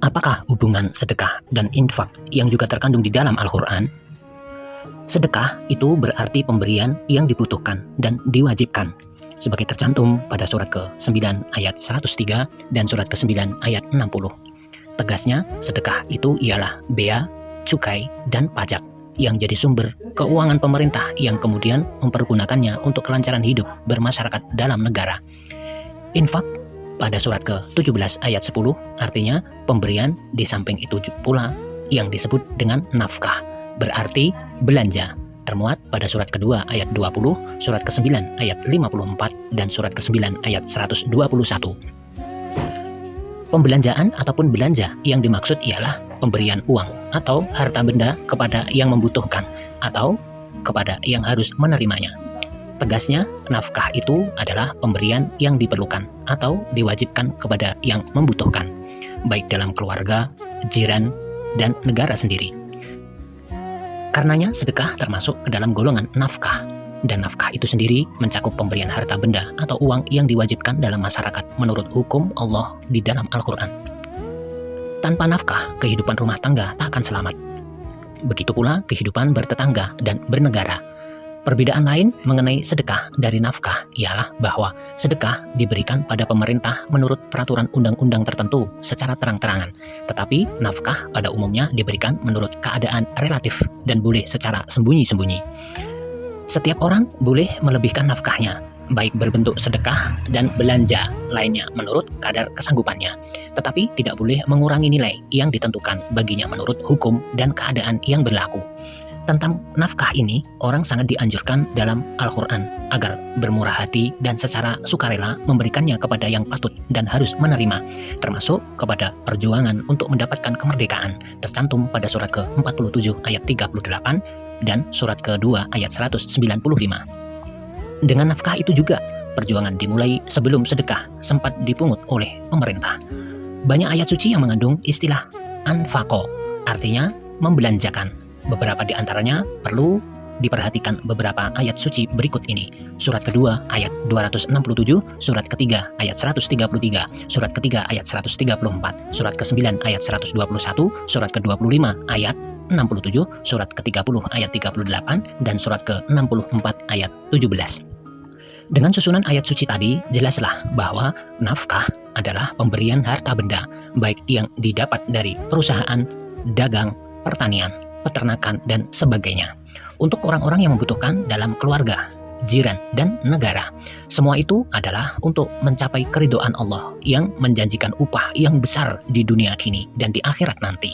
Apakah hubungan sedekah dan infak yang juga terkandung di dalam Al-Quran? Sedekah itu berarti pemberian yang dibutuhkan dan diwajibkan, sebagai tercantum pada surat ke-9 ayat 103 dan surat ke-9 ayat 60. Tegasnya, sedekah itu ialah bea, cukai, dan pajak yang jadi sumber keuangan pemerintah yang kemudian mempergunakannya untuk kelancaran hidup bermasyarakat dalam negara. Infak pada surat ke-17 ayat 10 artinya pemberian, di samping itu pula yang disebut dengan nafkah, berarti belanja, termuat pada surat kedua ayat 20, surat ke-9 ayat 54, dan surat ke-9 ayat 121. Pembelanjaan ataupun belanja yang dimaksud ialah pemberian uang atau harta benda kepada yang membutuhkan atau kepada yang harus menerimanya. Tegasnya, nafkah itu adalah pemberian yang diperlukan atau diwajibkan kepada yang membutuhkan, baik dalam keluarga, jiran, dan negara sendiri. Karenanya sedekah termasuk ke dalam golongan nafkah, dan nafkah itu sendiri mencakup pemberian harta benda atau uang yang diwajibkan dalam masyarakat menurut hukum Allah di dalam Al-Quran. Tanpa nafkah, kehidupan rumah tangga tak akan selamat. Begitu pula kehidupan bertetangga dan bernegara. Perbedaan lain mengenai sedekah dari nafkah ialah bahwa sedekah diberikan pada pemerintah menurut peraturan undang-undang tertentu secara terang-terangan, tetapi nafkah pada umumnya diberikan menurut keadaan relatif dan boleh secara sembunyi-sembunyi. Setiap orang boleh melebihkan nafkahnya, baik berbentuk sedekah dan belanja lainnya menurut kadar kesanggupannya, tetapi tidak boleh mengurangi nilai yang ditentukan baginya menurut hukum dan keadaan yang berlaku. Tentang nafkah ini, orang sangat dianjurkan dalam Al-Quran agar bermurah hati dan secara sukarela memberikannya kepada yang patut dan harus menerima, termasuk kepada perjuangan untuk mendapatkan kemerdekaan, tercantum pada surat ke-47 ayat 38 dan surat ke-2 ayat 195. Dengan nafkah itu juga, perjuangan dimulai sebelum sedekah sempat dipungut oleh pemerintah. Banyak ayat suci yang mengandung istilah anfaqo, artinya membelanjakan. Beberapa di antaranya perlu diperhatikan beberapa ayat suci berikut ini. Surat kedua ayat 267, surat ketiga ayat 133, surat ketiga ayat 134, surat ke-9 ayat 121, surat ke-25 ayat 67, surat ke-30 ayat 38, dan surat ke-64 ayat 17. Dengan susunan ayat suci tadi, jelaslah bahwa nafkah adalah pemberian harta benda, baik yang didapat dari perusahaan, dagang, pertanian, peternakan, dan sebagainya, untuk orang-orang yang membutuhkan dalam keluarga, jiran, dan negara. Semua itu adalah untuk mencapai keridhaan Allah yang menjanjikan upah yang besar di dunia kini dan di akhirat nanti.